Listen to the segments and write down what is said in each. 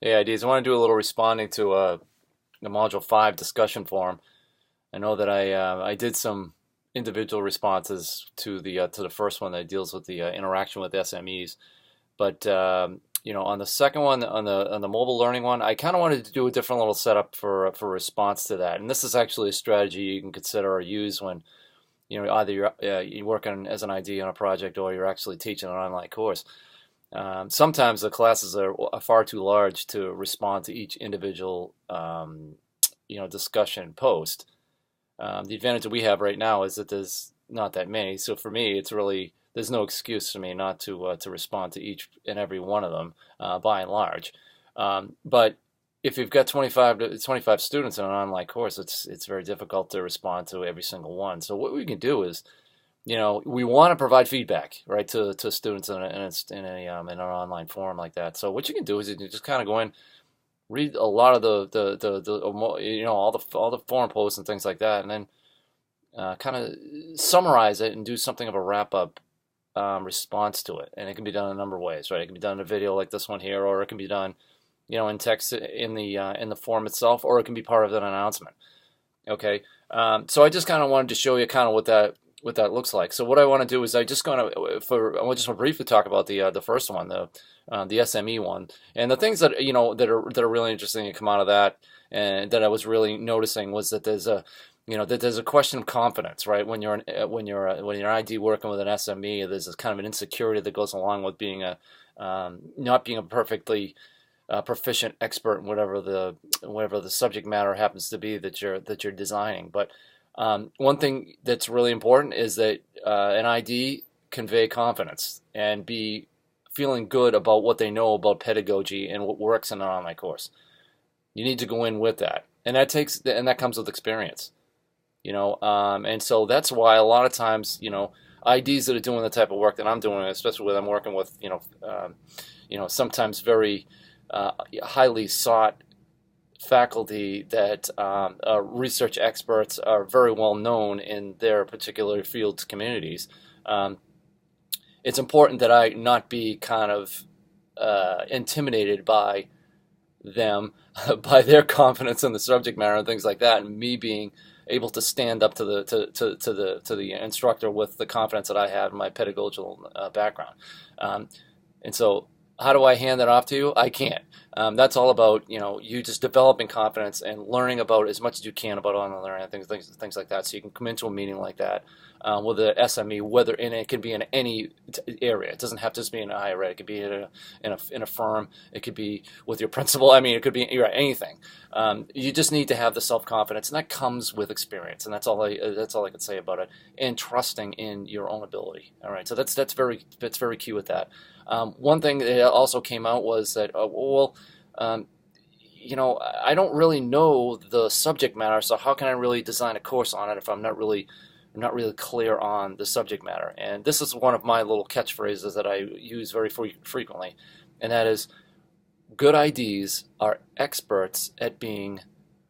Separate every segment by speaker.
Speaker 1: Hey, ideas. I want to do a little responding to the Module 5 discussion forum. I know that I did some individual responses to the first one that deals with the interaction with SMEs, but on the second one, on the mobile learning one, I kind of wanted to do a different little setup for response to that. And this is actually a strategy you can consider or use when either you're working as an ID on a project or you're actually teaching an online course. Sometimes the classes are far too large to respond to each individual, discussion post. The advantage that we have right now is that there's not that many. So for me, it's really there's no excuse for me not to respond to each and every one of them, by and large. But if you've got 25 students in an online course, it's very difficult to respond to every single one. So what we can do is we want to provide feedback, right, to students in an online forum like that. So what you can do is you can just kind of go in, read a lot of all the forum posts and things like that, and then kind of summarize it and do something of a wrap up response to it. And it can be done in a number of ways, right? It can be done in a video like this one here, or it can be done, in text in the forum itself, or it can be part of an announcement. Okay, so I just kind of wanted to show you kind of what that looks like. So what I want to do is I just want to briefly talk about the first one, the SME one, and the things that that are really interesting to come out of that, and that I was really noticing was that there's a question of confidence, right? When you're an ID working with an SME, there's this kind of an insecurity that goes along with being not being a perfectly proficient expert in whatever the subject matter happens to be that you're designing. But one thing that's really important is that an ID convey confidence and be feeling good about what they know about pedagogy and what works in an online course. You need to go in with that, and that comes with experience. And so that's why a lot of times, IDs that are doing the type of work that I'm doing, especially when I'm working with, sometimes very highly sought faculty that research experts are very well known in their particular fields communities. It's important that I not be kind of intimidated by them, by their confidence in the subject matter and things like that, and me being able to stand up to the instructor with the confidence that I have in my pedagogical background. And so how do I hand that off to you? I can't. That's all about you just developing confidence and learning about as much as you can about online learning and things like that. So you can come into a meeting like that with an SME, and it can be in any area. It doesn't have to just be in higher ed. It could be in a firm. It could be with your principal. I mean, it could be anything. You just need to have the self confidence, and that comes with experience. And that's all I can say about it. And trusting in your own ability. All right. So that's very key with that. One thing that also came out was that, I don't really know the subject matter, so how can I really design a course on it if I'm not really clear on the subject matter? And this is one of my little catchphrases that I use very frequently, and that is, good IDs are experts at being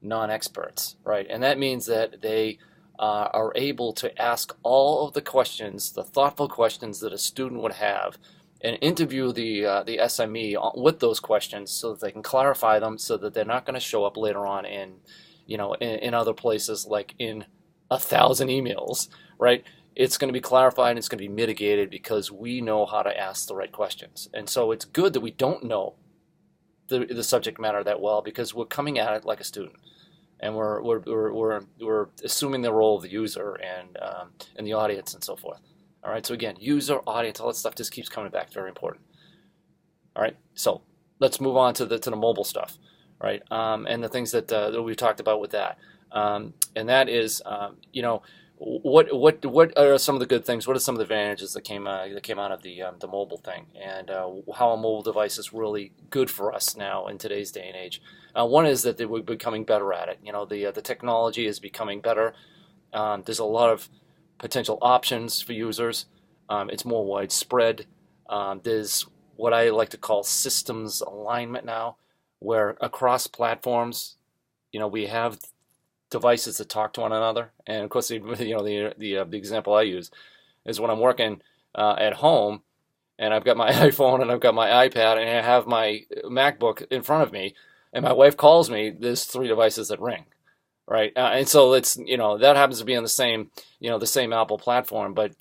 Speaker 1: non-experts, right? And that means that they are able to ask all of the questions, the thoughtful questions that a student would have, and interview the SME with those questions so that they can clarify them, so that they're not going to show up later on in other places, like in 1,000 emails, right? It's going to be clarified and it's going to be mitigated because we know how to ask the right questions. And so it's good that we don't know the subject matter that well, because we're coming at it like a student, and we're assuming the role of the user and the audience and so forth. All right, so again, user, audience, all that stuff just keeps coming back. Very important. All right, so let's move on to the mobile stuff, right? And the things that we talked about with that, and that is, what are some of the good things? What are some of the advantages that came out of the mobile thing, and how a mobile device is really good for us now in today's day and age? One is that we're becoming better at it. The technology is becoming better. There's a lot of potential options for users. It's more widespread. There's what I like to call systems alignment now, where across platforms, we have devices that talk to one another. And of course, the example I use is when I'm working at home, and I've got my iPhone and I've got my iPad and I have my MacBook in front of me, and my wife calls me, there's three devices that ring, right? And so it's, that happens to be on the same, the same Apple platform, but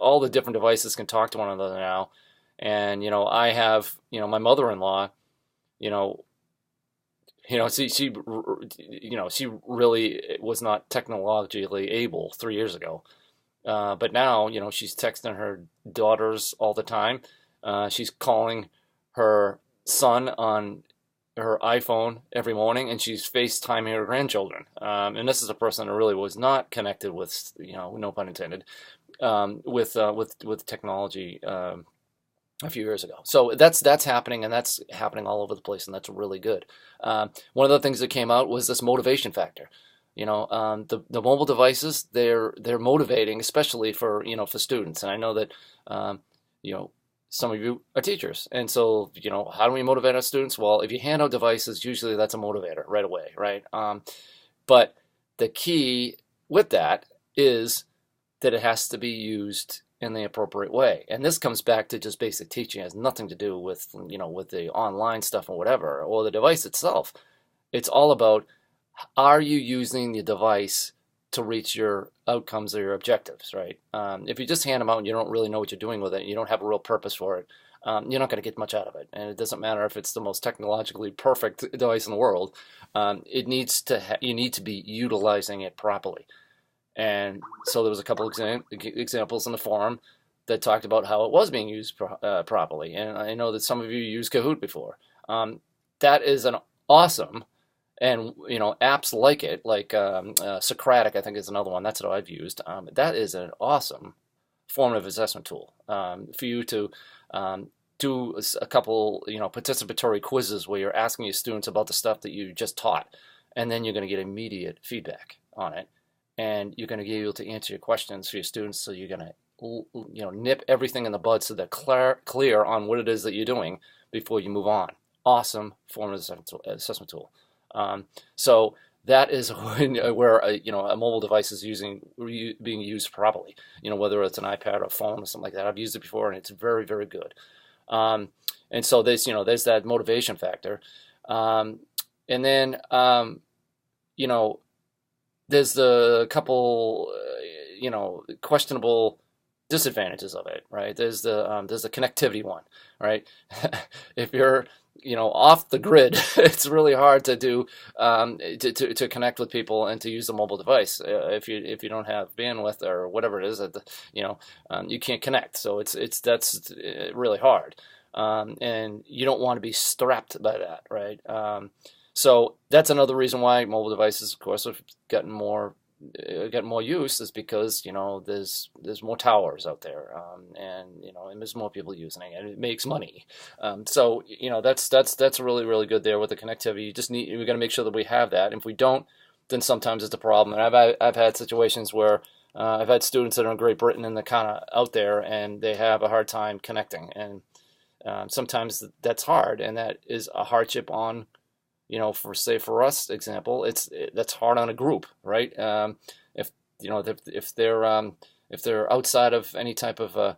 Speaker 1: all the different devices can talk to one another now. And I have my mother-in-law, you know she really was not technologically able 3 years ago, but now she's texting her daughters all the time. She's calling her son on her iPhone every morning, and she's FaceTiming her grandchildren. And this is a person that really was not connected with, no pun intended, with technology a few years ago. So that's happening, and that's happening all over the place, and that's really good. One of the things that came out was this motivation factor. The mobile devices, they're motivating, especially for students. And I know that you know some of you are teachers, and so how do we motivate our students? Well, if you hand out devices, usually that's a motivator right away, right? But the key with that is that it has to be used in the appropriate way. And this comes back to just basic teaching. It has nothing to do with, with the online stuff or whatever, or the device itself. It's all about, are you using the device to reach your outcomes or your objectives, right? If you just hand them out and you don't really know what you're doing with it, you don't have a real purpose for it, you're not going to get much out of it. And it doesn't matter if it's the most technologically perfect device in the world. You need to be utilizing it properly. And so there was a couple examples in the forum that talked about how it was being used properly. And I know that some of you used Kahoot before. That is an awesome, and apps like it, like Socratic, I think is another one. That's what I've used. That is an awesome formative assessment tool for you to do a couple, participatory quizzes where you're asking your students about the stuff that you just taught, and then you're going to get immediate feedback on it. And you're going to be able to answer your questions for your students. So you're going to, nip everything in the bud so they're clear on what it is that you're doing before you move on. Awesome formative assessment tool. So that is where a mobile device is being used properly. Whether it's an iPad or a phone or something like that. I've used it before, and it's very, very good. And so there's that motivation factor. And then there's the couple, questionable disadvantages of it, right? There's the connectivity one, right? If you're, off the grid, it's really hard to do to connect with people and to use the mobile device. If you don't have bandwidth or whatever it is, you can't connect. So that's really hard, and you don't want to be strapped by that, right? So that's another reason why mobile devices, of course, have gotten more use, is because there's more towers out there, and there's more people using it, and it makes money. So that's really, really good there with the connectivity. We got to make sure that we have that. And if we don't, then sometimes it's a problem. And I've had situations where I've had students that are in Great Britain and they're kind of out there and they have a hard time connecting, and sometimes that's hard, and that is a hardship on. For us, example, that's hard on a group, right? If they're outside of any type of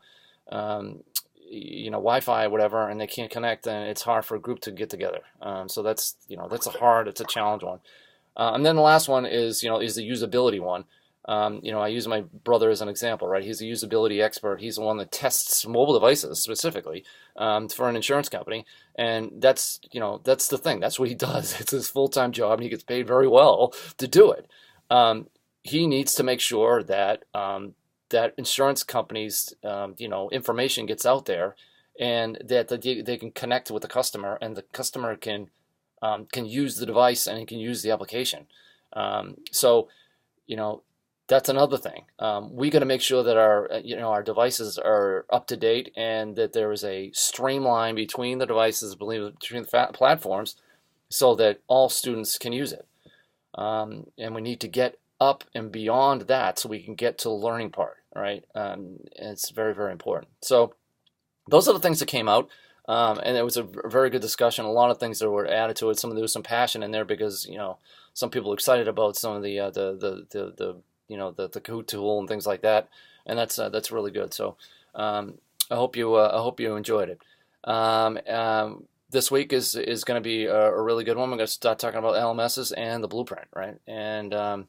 Speaker 1: Wi-Fi or whatever, and they can't connect, then it's hard for a group to get together. So it's a challenge one. And then the last one is the usability one. I use my brother as an example, right? He's a usability expert. He's the one that tests mobile devices specifically for an insurance company, and that's the thing. That's what he does. It's his full-time job, and he gets paid very well to do it. He needs to make sure that that insurance companies, information gets out there, and that they can connect with the customer, and the customer can use the device and can use the application. That's another thing. We got to make sure that our devices are up to date, and that there is a streamline between the devices, between the platforms, so that all students can use it. And we need to get up and beyond that so we can get to the learning part, right? And it's very, very important. So those are the things that came out. And it was a very good discussion. A lot of things that were added to it. There was some passion in there because some people are excited about some of the Kahoot tool and things like that, and that's really good. So I hope you enjoyed it. This week is going to be a really good one. We're going to start talking about LMSs and the blueprint, right? And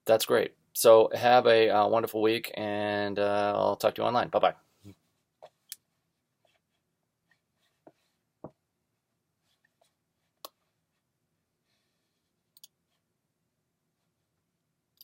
Speaker 1: that's great. So have a wonderful week, and I'll talk to you online. Bye bye.